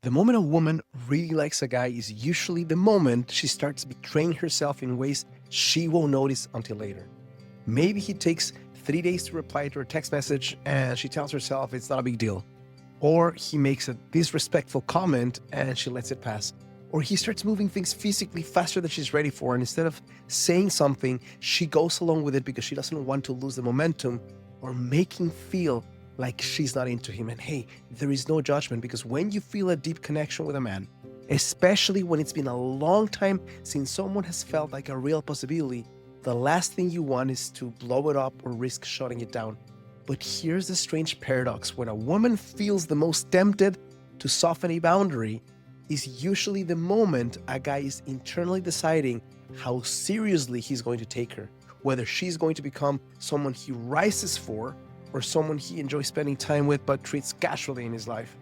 The moment a woman really likes a guy is usually the moment she starts betraying herself in ways she won't notice until later. Maybe he takes 3 days to reply to her text message and she tells herself it's not a big deal. Or he makes a disrespectful comment and she lets it pass. Or he starts moving things physically faster than she's ready for, and instead of saying something, she goes along with it because she doesn't want to lose the momentum or make him feel like she's not into him. And hey, there is no judgment, because when you feel a deep connection with a man, especially when it's been a long time since someone has felt like a real possibility, the last thing you want is to blow it up or risk shutting it down. But here's the strange paradox: when a woman feels the most tempted to soften a boundary is usually the moment a guy is internally deciding how seriously he's going to take her, whether she's going to become someone he rises for or someone he enjoys spending time with but treats casually in his life.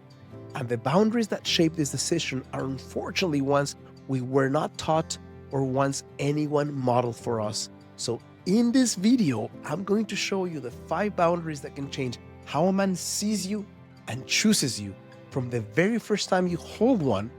And the boundaries that shape this decision are unfortunately ones we were not taught or ones anyone modeled for us. So in this video, I'm going to show you the 5 boundaries that can change how a man sees you and chooses you from the very first time you hold one,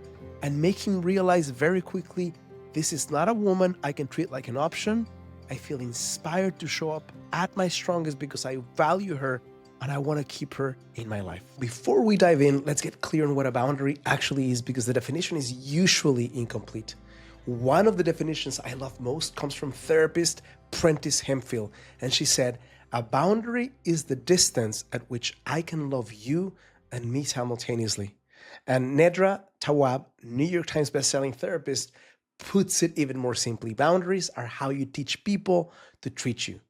and make him realize very quickly, this is not a woman I can treat like an option. I feel inspired to show up at my strongest because I value her and I want to keep her in my life. Before we dive in, let's get clear on what a boundary actually is, because the definition is usually incomplete. One of the definitions I love most comes from therapist Prentice Hemphill, and she said, "A boundary is the distance at which I can love you and me simultaneously." And Nedra Tawwab, New York Times bestselling therapist, puts it even more simply: boundaries are how you teach people to treat you.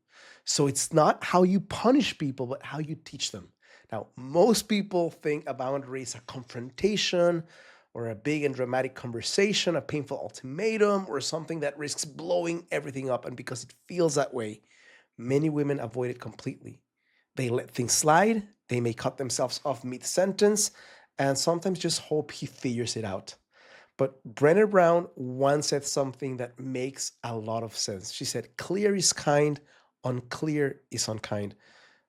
So it's not how you punish people, but how you teach them. Now, most people think a boundary is a confrontation or a big and dramatic conversation, a painful ultimatum, or something that risks blowing everything up. And because it feels that way, many women avoid it completely. They let things slide, they may cut themselves off mid-sentence, and sometimes just hope he figures it out. But Brené Brown once said something that makes a lot of sense. She said, "Clear is kind, unclear is unkind."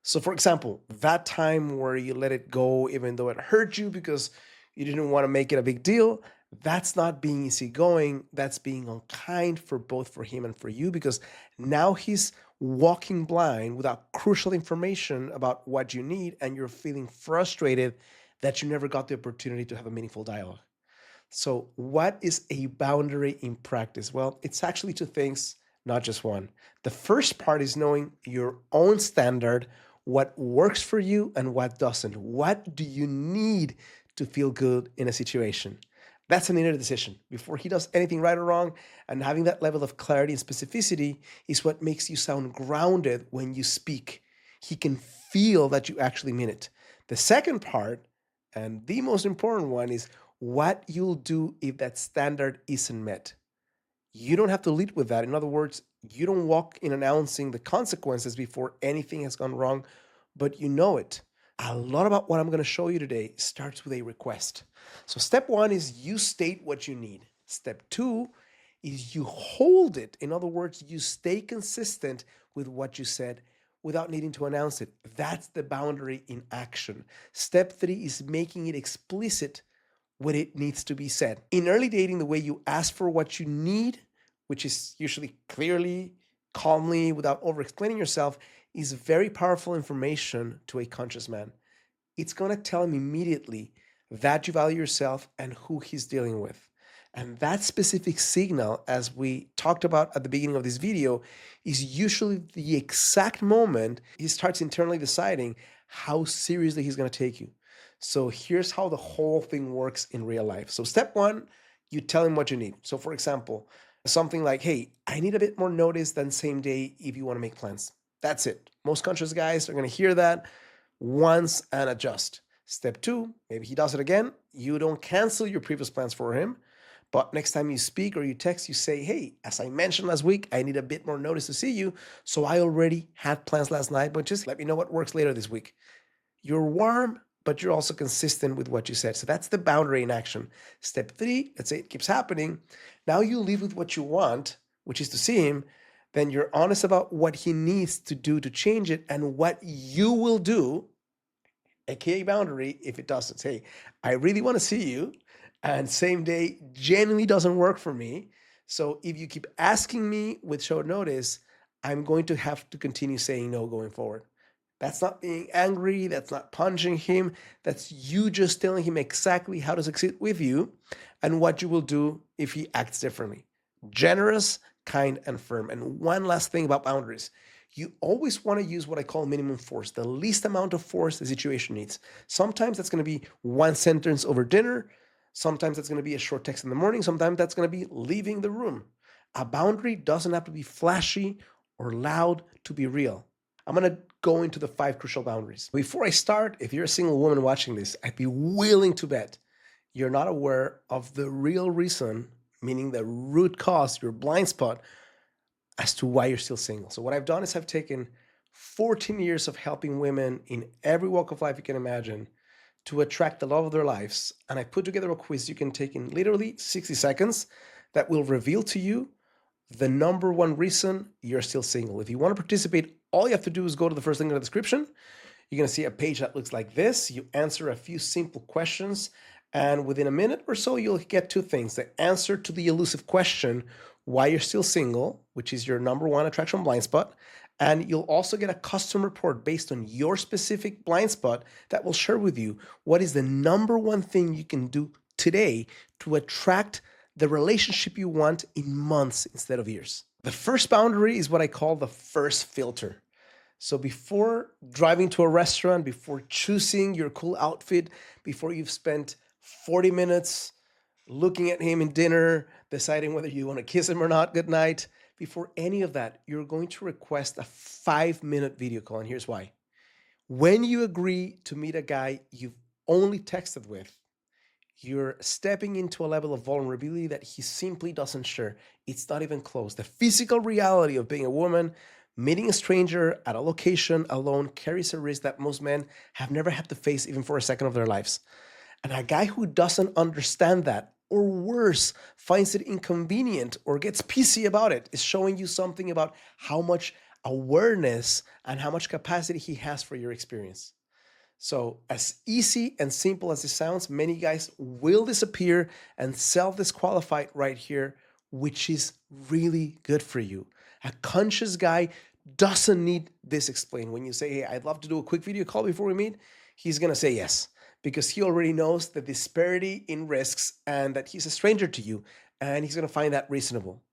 So, for example, that time where you let it go even though it hurt you because you didn't want to make it a big deal, that's not being easygoing. That's being unkind for him and for you, because now he's walking blind without crucial information about what you need, and you're feeling frustrated that you never got the opportunity to have a meaningful dialogue. So, what is a boundary in practice? Well, it's actually 2 things, not just one. The first part is knowing your own standard, what works for you and what doesn't. What do you need to feel good in a situation? That's an inner decision before he does anything right or wrong. And having that level of clarity and specificity is what makes you sound grounded when you speak. He can feel that you actually mean it. The second part, and the most important one, is what you'll do if that standard isn't met. You don't have to lead with that. In other words, you don't walk in announcing the consequences before anything has gone wrong, but you know it. A lot about what I'm going to show you today starts with a request. So, step 1 is you state what you need. Step 2 is you hold it. In other words, you stay consistent with what you said without needing to announce it. That's the boundary in action. Step 3 is making it explicit when it needs to be said. In early dating, the way you ask for what you need, which is usually clearly, calmly, without over explaining yourself, is very powerful information to a conscious man. It's going to tell him immediately that you value yourself and who he's dealing with. And that specific signal, as we talked about at the beginning of this video, is usually the exact moment he starts internally deciding how seriously he's going to take you. So here's how the whole thing works in real life. So step 1, you tell him what you need. So for example, something like, "Hey, I need a bit more notice than same day if you want to make plans." That's it. Most conscious guys are going to hear that once and adjust. Step 2, maybe he does it again. You don't cancel your previous plans for him, but next time you speak or you text, you say, "Hey, as I mentioned last week, I need a bit more notice to see you. So I already had plans last night, but just let me know what works later this week." You're warm, but you're also consistent with what you said. So that's the boundary in action. Step 3, let's say it keeps happening. Now you leave with what you want, which is to see him. Then you're honest about what he needs to do to change it and what you will do, aka boundary, if it doesn't. Hey, I really want to see you. And same day genuinely doesn't work for me. So if you keep asking me with short notice, I'm going to have to continue saying no going forward. That's not being angry. That's not punching him. That's you just telling him exactly how to succeed with you and what you will do if he acts differently. Generous, kind, and firm. And one last thing about boundaries. You always want to use what I call minimum force, the least amount of force the situation needs. Sometimes that's going to be one sentence over dinner. Sometimes that's going to be a short text in the morning. Sometimes that's going to be leaving the room. A boundary doesn't have to be flashy or loud to be real. I'm going to go into the 5 crucial boundaries. Before I start, if you're a single woman watching this, I'd be willing to bet you're not aware of the real reason, meaning the root cause, your blind spot, as to why you're still single. So what I've done is I've taken 14 years of helping women in every walk of life you can imagine to attract the love of their lives. And I put together a quiz you can take in literally 60 seconds that will reveal to you the number one reason you're still single. If you want to participate, all you have to do is go to the first link in the description. You're going to see a page that looks like this. You answer a few simple questions, and within a minute or so, you'll get 2 things. The answer to the elusive question, why you're still single, which is your number one attraction blind spot. And you'll also get a custom report based on your specific blind spot that will share with you what is the number one thing you can do today to attract the relationship you want in months instead of years. The first boundary is what I call the first filter. So before driving to a restaurant, before choosing your cool outfit, before you've spent 40 minutes looking at him in dinner, deciding whether you want to kiss him or not goodnight, before any of that, you're going to request a 5-minute video call. And here's why. When you agree to meet a guy you've only texted with, you're stepping into a level of vulnerability that he simply doesn't share. It's not even close. The physical reality of being a woman, meeting a stranger at a location alone carries a risk that most men have never had to face even for a second of their lives. And a guy who doesn't understand that, or worse, finds it inconvenient or gets pissy about it, is showing you something about how much awareness and how much capacity he has for your experience. So as easy and simple as it sounds, many guys will disappear and self-disqualify right here, which is really good for you. A conscious guy doesn't need this explained. When you say, hey, I'd love to do a quick video call before we meet, he's going to say yes, because he already knows the disparity in risks and that he's a stranger to you, and he's going to find that reasonable.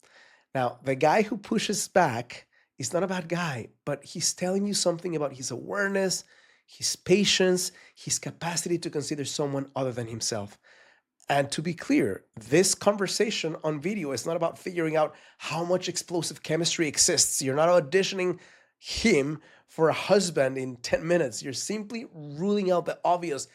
Now, the guy who pushes back is not a bad guy, but he's telling you something about his awareness, his patience, his capacity to consider someone other than himself. And to be clear, this conversation on video is not about figuring out how much explosive chemistry exists. You're not auditioning him for a husband in 10 minutes. You're simply ruling out the obvious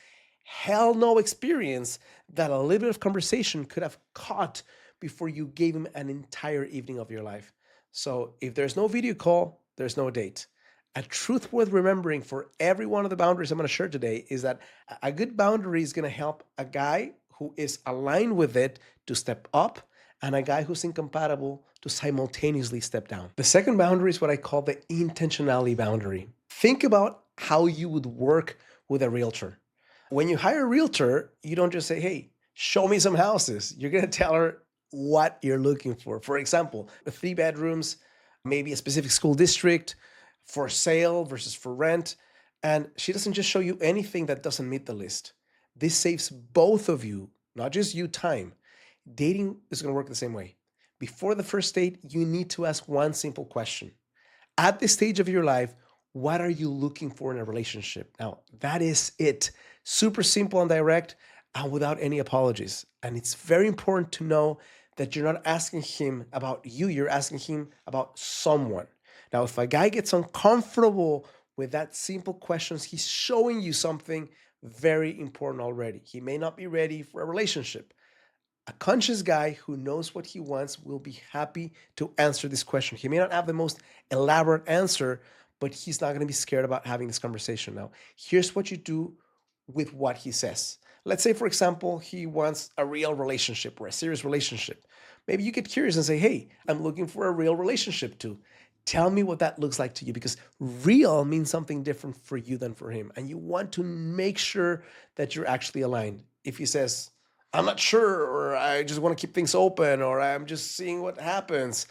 hell no experience that a little bit of conversation could have caught before you gave him an entire evening of your life. So if there's no video call, there's no date. A truth worth remembering for every one of the boundaries I'm going to share today is that a good boundary is going to help a guy who is aligned with it to step up, and a guy who's incompatible to simultaneously step down. The second boundary is what I call the intentionality boundary. Think about how you would work with a realtor. When you hire a realtor, you don't just say, hey, show me some houses. You're going to tell her what you're looking for. For example, 3 bedrooms, maybe a specific school district, for sale versus for rent. And she doesn't just show you anything that doesn't meet the list. This saves both of you, not just you, time. Dating is going to work the same way. Before the first date, you need to ask one simple question. At this stage of your life, what are you looking for in a relationship? Now, that is it. Super simple and direct and without any apologies. And it's very important to know that you're not asking him about you, you're asking him about someone. Now, if a guy gets uncomfortable with that simple questions, he's showing you something very important already. He may not be ready for a relationship. A conscious guy who knows what he wants will be happy to answer this question. He may not have the most elaborate answer, but he's not going to be scared about having this conversation. Now, here's what you do with what he says. Let's say, for example, he wants a real relationship or a serious relationship. Maybe you get curious and say, hey, I'm looking for a real relationship too. Tell me what that looks like to you, because real means something different for you than for him. And you want to make sure that you're actually aligned. If he says, I'm not sure, or I just want to keep things open, or I'm just seeing what happens.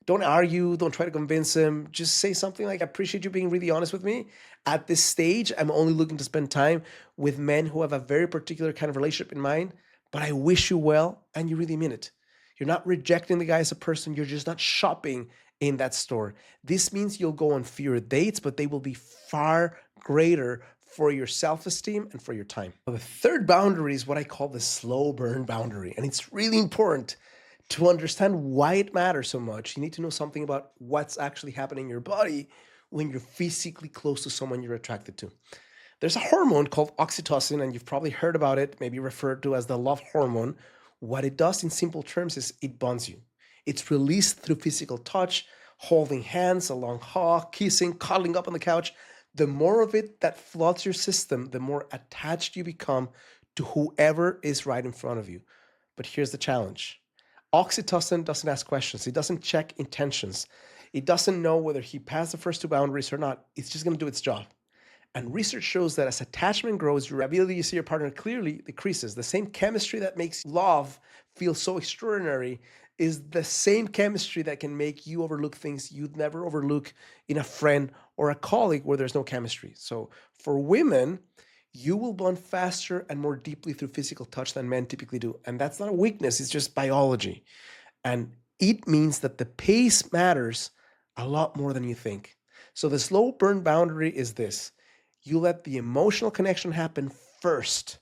Don't argue, don't try to convince him. Just say something like, I appreciate you being really honest with me. At this stage, I'm only looking to spend time with men who have a very particular kind of relationship in mind, but I wish you well, and you really mean it. You're not rejecting the guy as a person, you're just not shopping in that store. This means you'll go on fewer dates, but they will be far greater for your self esteem and for your time. The third boundary is what I call the slow burn boundary. And it's really important to understand why it matters so much. You need to know something about what's actually happening in your body when you're physically close to someone you're attracted to. There's a hormone called oxytocin, and you've probably heard about it, maybe referred to as the love hormone. What it does in simple terms is it bonds you. It's released through physical touch, holding hands, a long hug, kissing, cuddling up on the couch. The more of it that floods your system, the more attached you become to whoever is right in front of you. But here's the challenge. Oxytocin doesn't ask questions. It doesn't check intentions. It doesn't know whether he passed the first two boundaries or not. It's just going to do its job. And research shows that as attachment grows, your ability to see your partner clearly decreases. The same chemistry that makes love feel so extraordinary is the same chemistry that can make you overlook things you'd never overlook in a friend or a colleague where there's no chemistry. So for women, you will bond faster and more deeply through physical touch than men typically do. And that's not a weakness, it's just biology. And it means that the pace matters a lot more than you think. So the slow burn boundary is this: you let the emotional connection happen first.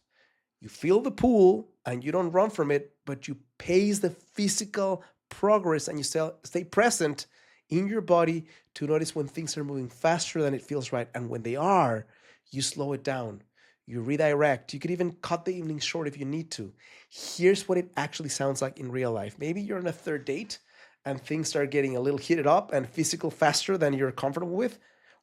You feel the pull and you don't run from it, but you pace the physical progress and you stay present in your body to notice when things are moving faster than it feels right. And when they are, you slow it down. You redirect. You could even cut the evening short if you need to. Here's what it actually sounds like in real life. Maybe you're on a third date and things start getting a little heated up and physical faster than you're comfortable with.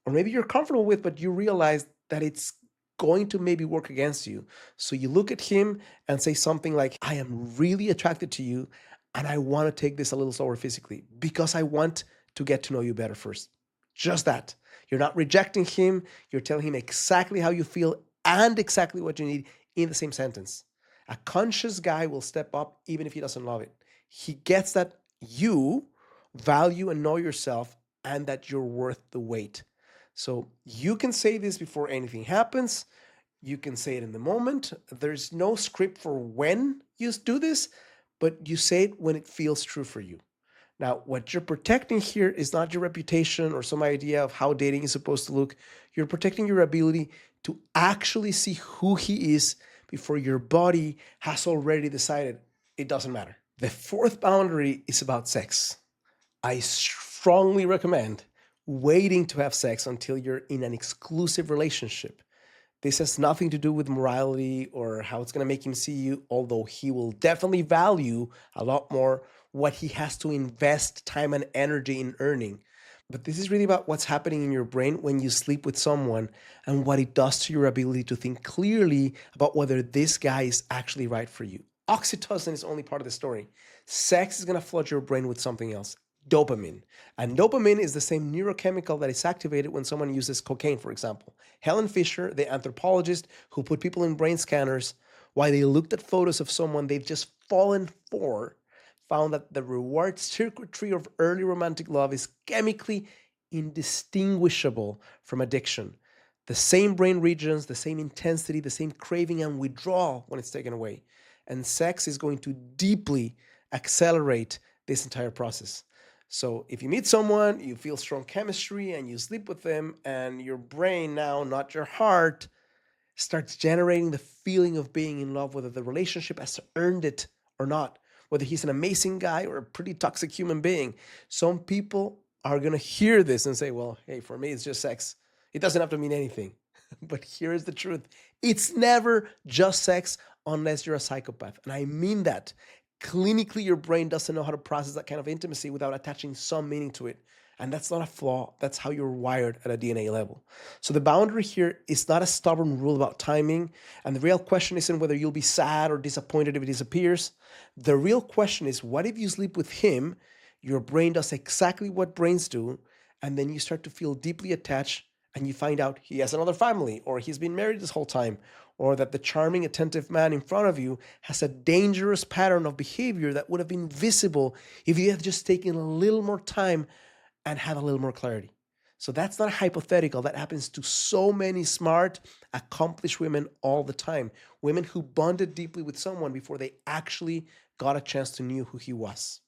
Or maybe you're comfortable with, but you realize that it's going to maybe work against you. So you look at him and say something like, I am really attracted to you and I want to take this a little slower physically because I want to get to know you better first. Just that. You're not rejecting him. You're telling him exactly how you feel and exactly what you need in the same sentence. A conscious guy will step up even if he doesn't love it. He gets that you value and know yourself and that you're worth the wait. So you can say this before anything happens. You can say it in the moment. There's no script for when you do this, but you say it when it feels true for you. Now, what you're protecting here is not your reputation or some idea of how dating is supposed to look. You're protecting your ability to actually see who he is before your body has already decided it doesn't matter. The fourth boundary is about sex. I strongly recommend waiting to have sex until you're in an exclusive relationship. This has nothing to do with morality or how it's going to make him see you, although he will definitely value a lot more what he has to invest time and energy in earning. But this is really about what's happening in your brain when you sleep with someone and what it does to your ability to think clearly about whether this guy is actually right for you. Oxytocin is only part of the story. Sex is going to flood your brain with something else: dopamine. And dopamine is the same neurochemical that is activated when someone uses cocaine, for example. Helen Fisher, the anthropologist who put people in brain scanners while they looked at photos of someone they've just fallen for, found that the reward circuitry of early romantic love is chemically indistinguishable from addiction. The same brain regions, the same intensity, the same craving and withdrawal when it's taken away. And sex is going to deeply accelerate this entire process. So if you meet someone, you feel strong chemistry and you sleep with them, and your brain now, not your heart, starts generating the feeling of being in love, whether the relationship has earned it or not, whether he's an amazing guy or a pretty toxic human being. Some people are going to hear this and say, well, hey, for me, it's just sex. It doesn't have to mean anything. But here's the truth: it's never just sex unless you're a psychopath. And I mean that. Clinically, your brain doesn't know how to process that kind of intimacy without attaching some meaning to it. And that's not a flaw. That's how you're wired at a DNA level. So the boundary here is not a stubborn rule about timing. And the real question isn't whether you'll be sad or disappointed if it disappears. The real question is, what if you sleep with him, your brain does exactly what brains do, and then you start to feel deeply attached and you find out he has another family, or he's been married this whole time, or that the charming, attentive man in front of you has a dangerous pattern of behavior that would have been visible if you had just taken a little more time and had a little more clarity. So that's not hypothetical. That happens to so many smart, accomplished women all the time. Women who bonded deeply with someone before they actually got a chance to know who he was.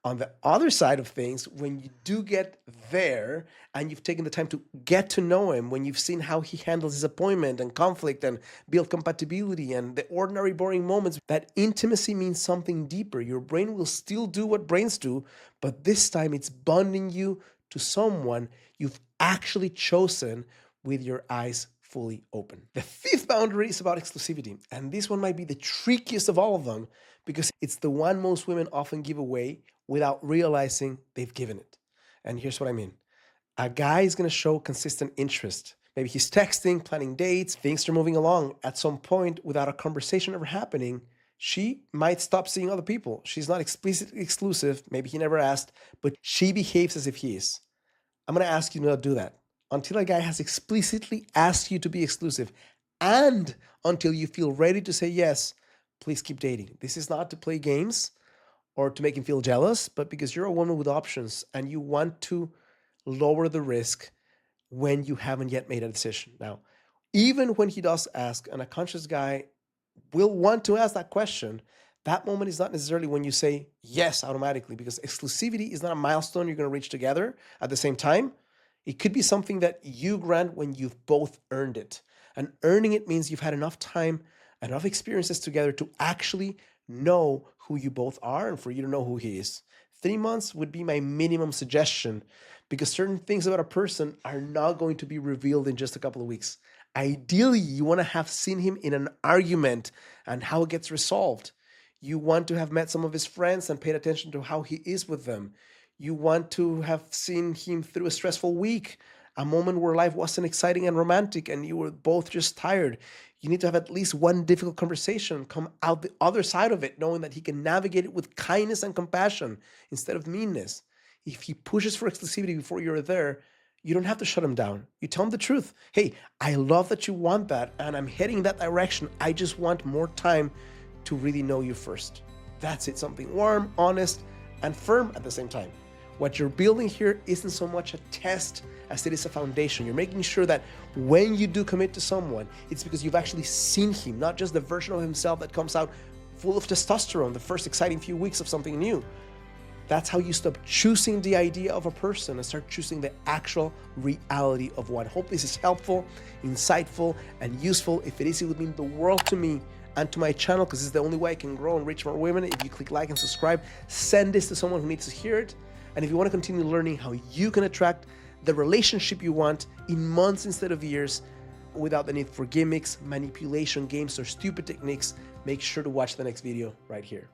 On the other side of things, when you do get there and you've taken the time to get to know him, when you've seen how he handles disappointment and conflict and build compatibility and the ordinary boring moments, that intimacy means something deeper. Your brain will still do what brains do, but this time it's bonding you to someone you've actually chosen with your eyes fully open. The fifth boundary is about exclusivity, and this one might be the trickiest of all of them because it's the one most women often give away without realizing they've given it. And here's what I mean. A guy is going to show consistent interest. Maybe he's texting, planning dates, things are moving along. At some point, without a conversation ever happening, she might stop seeing other people. She's not explicitly exclusive. Maybe he never asked, but she behaves as if he is. I'm going to ask you not to do that until a guy has explicitly asked you to be exclusive and until you feel ready to say yes. Please keep dating. This is not to play games or to make him feel jealous, but because you're a woman with options and you want to lower the risk when you haven't yet made a decision. Now, even when he does ask, and a conscious guy will want to ask that question, that moment is not necessarily when you say yes automatically, because exclusivity is not a milestone you're going to reach together at the same time. It could be something that you grant when you've both earned it. And earning it means you've had enough time, enough experiences together to actually know who you both are and for you to know who he is. 3 months would be my minimum suggestion because certain things about a person are not going to be revealed in just a couple of weeks. Ideally, you want to have seen him in an argument and how it gets resolved. You want to have met some of his friends and paid attention to how he is with them. You want to have seen him through a stressful week, a moment where life wasn't exciting and romantic and you were both just tired. You need to have at least one difficult conversation, come out the other side of it, knowing that he can navigate it with kindness and compassion instead of meanness. If he pushes for exclusivity before you're there, you don't have to shut him down. You tell him the truth. Hey, I love that you want that and I'm heading in that direction. I just want more time to really know you first. That's it, something warm, honest, and firm at the same time. What you're building here isn't so much a test as it is a foundation. You're making sure that when you do commit to someone, it's because you've actually seen him, not just the version of himself that comes out full of testosterone the first exciting few weeks of something new. That's how you stop choosing the idea of a person and start choosing the actual reality of one. Hope this is helpful, insightful, and useful. If it is, it would mean the world to me and to my channel because it's the only way I can grow and reach more women. If you click like and subscribe, send this to someone who needs to hear it. And if you want to continue learning how you can attract the relationship you want in months instead of years without the need for gimmicks, manipulation, games, or stupid techniques, make sure to watch the next video right here.